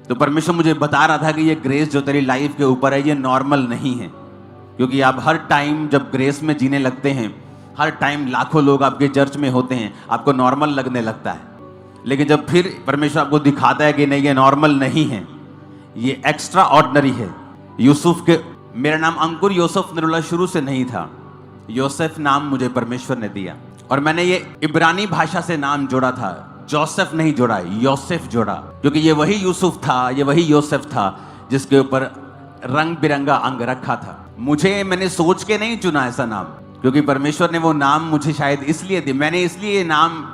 तो परमेश्वर मुझे बता रहा था कि ये ग्रेस जो तेरी लाइफ के ऊपर है ये नॉर्मल नहीं है, क्योंकि आप हर टाइम जब ग्रेस में जीने लगते हैं, हर टाइम लाखों लोग आपके चर्च में होते हैं, आपको नॉर्मल लगने लगता है। लेकिन जब फिर परमेश्वर आपको दिखाता है कि नहीं, ये नॉर्मल नहीं है, ये एक्स्ट्रा ऑर्डिनरी है। यूसुफ के, मेरा नाम अंकुर यूसुफ नरुल्लाह शुरू से नहीं था, योसेफ नाम मुझे परमेश्वर ने दिया, और मैंने ये इब्रानी भाषा से नाम जोड़ा था, जोसेफ नहीं जोड़ा, योसेफ जोड़ा, क्योंकि ये वही यूसुफ था, ये वही योसेफ था जिसके ऊपर रंग बिरंगा अंग रखा था। मैंने सोच के नहीं चुना ऐसा नाम, क्योंकि परमेश्वर ने वो नाम मुझे शायद इसलिए दिया, मैंने इसलिए ये नाम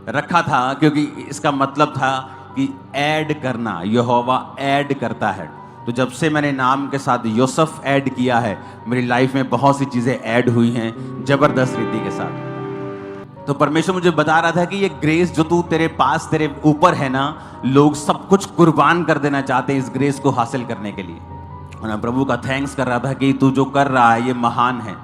रखा था क्योंकि इसका मतलब था कि ऐड करना, यहोवा ऐड करता है। तो जब से मैंने नाम के साथ योसेफ ऐड किया है, मेरी लाइफ में बहुत सी चीजें ऐड हुई हैं जबरदस्त रीति के साथ। तो परमेश्वर मुझे बता रहा था कि ये ग्रेस जो तू तेरे पास, तेरे ऊपर है ना, लोग सब कुछ कुर्बान कर देना चाहते हैं इस ग्रेस को हासिल करने के लिए। और मैं प्रभु का थैंक्स कर रहा था कि तू जो कर रहा है ये महान है।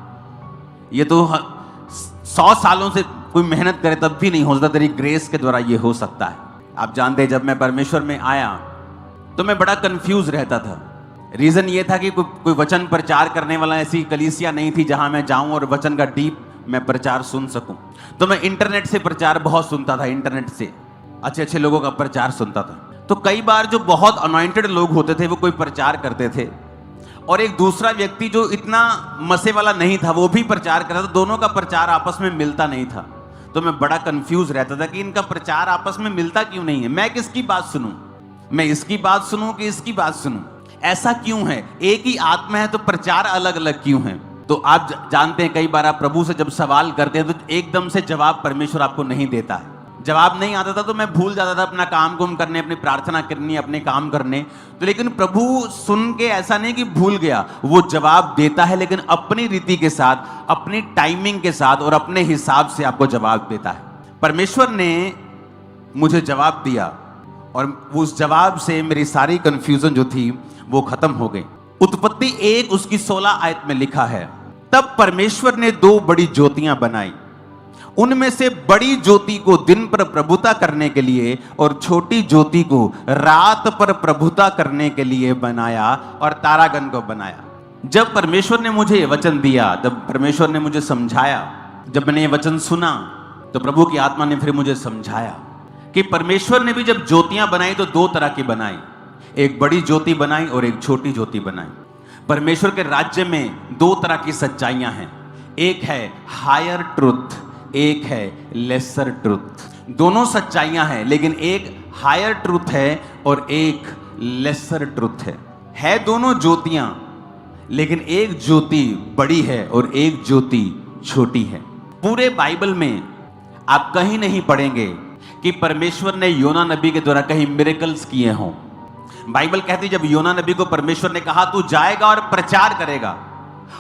ये तो 100 सालों से कोई मेहनत करे तब भी नहीं हो सकता, तेरी ग्रेस के द्वारा ये हो सकता है। आप जानते हैं, जब मैं परमेश्वर में आया तो मैं बड़ा कंफ्यूज रहता था। रीजन ये था कि कोई वचन प्रचार करने वाला ऐसी कलीसिया नहीं थी जहां मैं जाऊं और वचन का डीप मैं प्रचार सुन सकूं। तो मैं इंटरनेट से प्रचार बहुत सुनता था, इंटरनेट से अच्छे अच्छे लोगों का प्रचार सुनता था। तो कई बार जो बहुत अनॉइंटेड लोग होते थे वो कोई प्रचार करते थे, और एक दूसरा व्यक्ति जो इतना मसे वाला नहीं था वो भी प्रचार करता था, दोनों का प्रचार आपस में मिलता नहीं था। तो मैं बड़ा कंफ्यूज रहता था कि इनका प्रचार आपस में मिलता क्यों नहीं है, मैं किसकी बात सुनूं, मैं इसकी बात सुनूं कि इसकी बात सुनूं, ऐसा क्यों है, एक ही आत्मा है तो प्रचार अलग अलग क्यों है। तो आप जानते हैं कई बार आप प्रभु से जब सवाल करते हैं तो एकदम से जवाब परमेश्वर आपको नहीं देता है। जवाब नहीं आता था तो मैं भूल जाता था अपना काम कुम करने, अपनी प्रार्थना करनी, अपने काम करने। तो लेकिन प्रभु सुन के ऐसा नहीं कि भूल गया, वो जवाब देता है, लेकिन अपनी रीति के साथ, अपनी टाइमिंग के साथ और अपने हिसाब से आपको जवाब देता है। परमेश्वर ने मुझे जवाब दिया और उस जवाब से मेरी सारी कंफ्यूजन जो थी वो खत्म हो गई। उत्पत्ति 1 उसकी 16 आयत में लिखा है, तब परमेश्वर ने 2 बड़ी ज्योतियां बनाई, उनमें से बड़ी ज्योति को दिन पर प्रभुता करने के लिए और छोटी ज्योति को रात पर प्रभुता करने के लिए बनाया, और तारागण को बनाया। जब परमेश्वर ने मुझे वचन दिया, जब परमेश्वर ने मुझे समझाया, जब मैंने ये वचन सुना, तो प्रभु की आत्मा ने फिर मुझे समझाया कि परमेश्वर ने भी जब ज्योतियां बनाई तो 2 तरह की बनाई, एक बड़ी ज्योति बनाई और एक छोटी ज्योति बनाई। परमेश्वर के राज्य में 2 तरह की सच्चाइयां हैं, एक है हायर ट्रुथ, एक है लेसर ट्रुथ। दोनों सच्चाइयां हैं, लेकिन एक हायर ट्रुथ है और एक लेसर ट्रुथ है दोनों ज्योतियां, लेकिन एक ज्योति बड़ी है और एक ज्योति छोटी है। पूरे बाइबल में आप कहीं नहीं पढ़ेंगे कि परमेश्वर ने योना नबी के द्वारा कहीं मिरेकल्स किए हों। बाइबल कहती जब योना नबी को परमेश्वर ने कहा तू जाएगा और प्रचार करेगा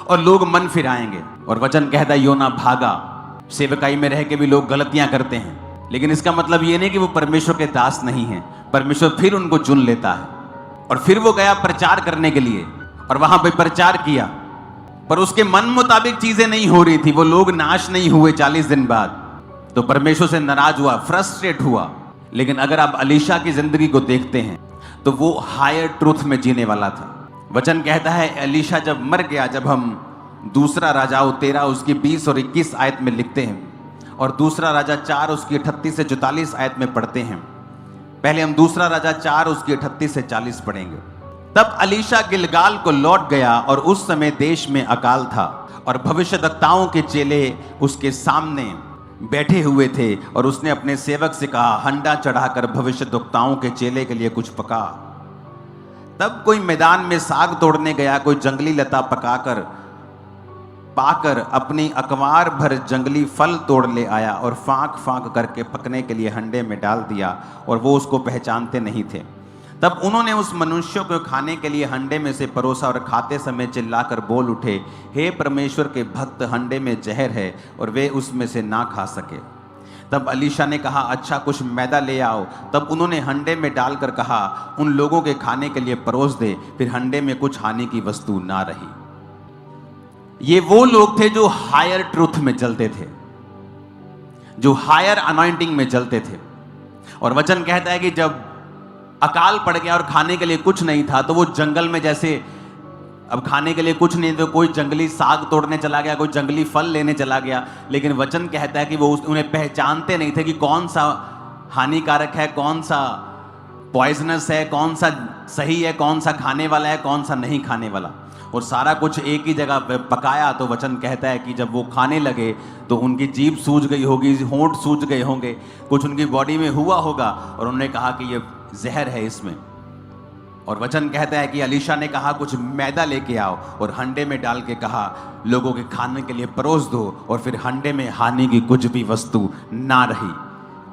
और लोग मन फिराएंगे, और वचन कहता है योना भागा। सेवकाई में रह के भी लोग गलतियां करते हैं, लेकिन इसका मतलब ये नहीं कि वो परमेश्वर के दास नहीं है। परमेश्वर फिर उनको चुन लेता है, और फिर वो गया प्रचार करने के लिए और वहां पे प्रचार किया, पर उसके मन मुताबिक चीजें नहीं हो रही थी, वो लोग नाश नहीं हुए 40 दिन बाद। तो परमेश्वर से नाराज हुआ, फ्रस्ट्रेट हुआ। लेकिन अगर आप अलीशा की जिंदगी को देखते हैं तो वो हायर ट्रूथ में जीने वाला था। वचन कहता है अलीशा जब मर गया, जब हम दूसरा राजाओं 13 उसकी 20 और 21 आयत में लिखते हैं, और दूसरा राजा 4 उसकी 38 से 44 आयत में पढ़ते हैं। पहले हम दूसरा राजा 4 उसकी 38 से 40 पढ़ेंगे। तब अलीशा गिलगाल को लौट गया, और उस समय देश में अकाल था, और भविष्यद्वक्ताओं के चेले उसके सामने बैठे हुए थे, और उसने अपने सेवक से कहा हंडा चढ़ाकर भविष्यद्वक्ताओं के चेले के लिए कुछ पका। तब कोई मैदान में साग तोड़ने गया, कोई जंगली लता पाकर अपनी अकवार भर जंगली फल तोड़ ले आया और फांक फांक करके पकने के लिए हंडे में डाल दिया, और वो उसको पहचानते नहीं थे। तब उन्होंने उस मनुष्य को खाने के लिए हंडे में से परोसा, और खाते समय चिल्लाकर बोल उठे, हे परमेश्वर के भक्त, हंडे में जहर है, और वे उसमें से ना खा सके। तब अलीशा ने कहा अच्छा कुछ मैदा ले आओ। तब उन्होंने हंडे में डालकर कहा उन लोगों के खाने के लिए परोस दे। फिर हंडे में कुछ हानि की वस्तु ना रही। ये वो लोग थे जो हायर ट्रूथ में चलते थे, जो हायर अनॉइंटिंग में चलते थे। और वचन कहता है कि जब अकाल पड़ गया और खाने के लिए कुछ नहीं था, तो वो जंगल में जैसे अब खाने के लिए कुछ नहीं, तो कोई जंगली साग तोड़ने चला गया, कोई जंगली फल लेने चला गया। लेकिन वचन कहता है कि वो उन्हें पहचानते नहीं थे कि कौन सा हानिकारक है, कौन सा पॉइजनस है, कौन सा सही है, कौन सा खाने वाला है, कौन सा नहीं खाने वाला। और सारा कुछ एक ही जगह पे पकाया। तो वचन कहता है कि जब वो खाने लगे तो उनकी जीभ सूज गई होगी, होंठ सूज गए होंगे, कुछ उनकी बॉडी में हुआ होगा और उन्होंने कहा कि ये जहर है इसमें। और वचन कहता है कि अलीशा ने कहा कुछ मैदा लेके आओ और हंडे में डाल के कहा लोगों के खाने के लिए परोस दो, और फिर हंडे में हानि की कुछ भी वस्तु ना रही।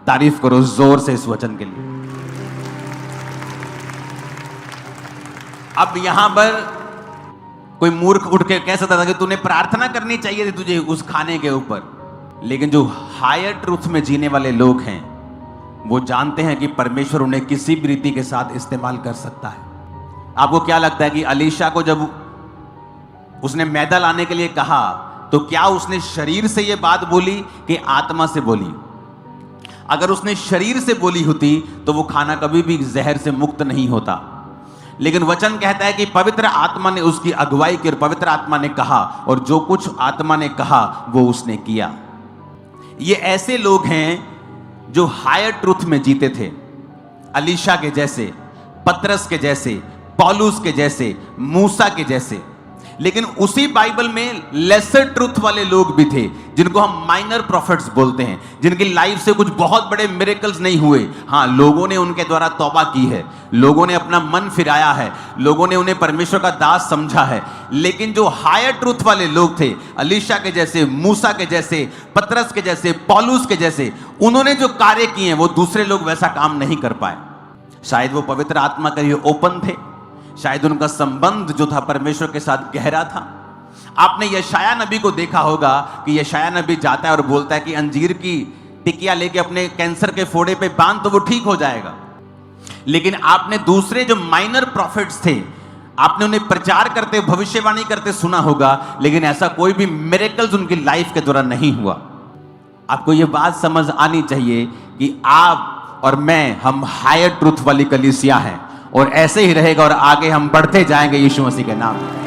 तारीफ करो जोर से इस वचन के लिए। अब यहां पर कोई मूर्ख उठ के कह सकता था कि तूने प्रार्थना करनी चाहिए थी तुझे उस खाने के ऊपर, लेकिन जो हायर ट्रूथ में जीने वाले लोग हैं वो जानते हैं कि परमेश्वर उन्हें किसी भी रीति के साथ इस्तेमाल कर सकता है। आपको क्या लगता है कि अलीशा को जब उसने मैदा लाने के लिए कहा तो क्या उसने शरीर से यह बात बोली कि आत्मा से बोली? अगर उसने शरीर से बोली होती तो वो खाना कभी भी जहर से मुक्त नहीं होता। लेकिन वचन कहता है कि पवित्र आत्मा ने उसकी अगुवाई की और पवित्र आत्मा ने कहा, और जो कुछ आत्मा ने कहा वो उसने किया। ये ऐसे लोग हैं जो हायर ट्रूथ में जीते थे, अलीशा के जैसे, पतरस के जैसे, पौलुस के जैसे, मूसा के जैसे। लेकिन उसी बाइबल में लेसर ट्रूथ वाले लोग भी थे जिनको हम माइनर प्रॉफिट्स बोलते हैं, जिनकी लाइफ से कुछ बहुत बड़े मिरेकल्स नहीं हुए। हाँ, लोगों ने उनके द्वारा तौबा की है, लोगों ने अपना मन फिराया है, लोगों ने उन्हें परमेश्वर का दास समझा है। लेकिन जो हायर ट्रूथ वाले लोग थे, अलीशा के जैसे, मूसा के जैसे, पतरस के जैसे, पौलुस के जैसे, उन्होंने जो कार्य किए हैं वो दूसरे लोग वैसा काम नहीं कर पाए। शायद वो पवित्र आत्मा के लिए ओपन थे, शायद उनका संबंध जो था परमेश्वर के साथ गहरा था। आपने यशाया नबी को देखा होगा कि यशाया नबी जाता है और बोलता है कि अंजीर की टिकिया लेके अपने कैंसर के फोड़े पे बांध तो वो ठीक हो जाएगा। लेकिन आपने दूसरे जो माइनर प्रॉफिट्स थे, आपने उन्हें प्रचार करते, भविष्यवाणी करते सुना होगा, लेकिन ऐसा कोई भी मिरेकल्स उनकी लाइफ के दौरान नहीं हुआ। आपको ये बात समझ आनी चाहिए कि आप और मैं, हम हायर ट्रूथ वाली कलीसिया हैं, और ऐसे ही रहेगा और आगे हम बढ़ते जाएंगे यीशु मसीह के नाम में।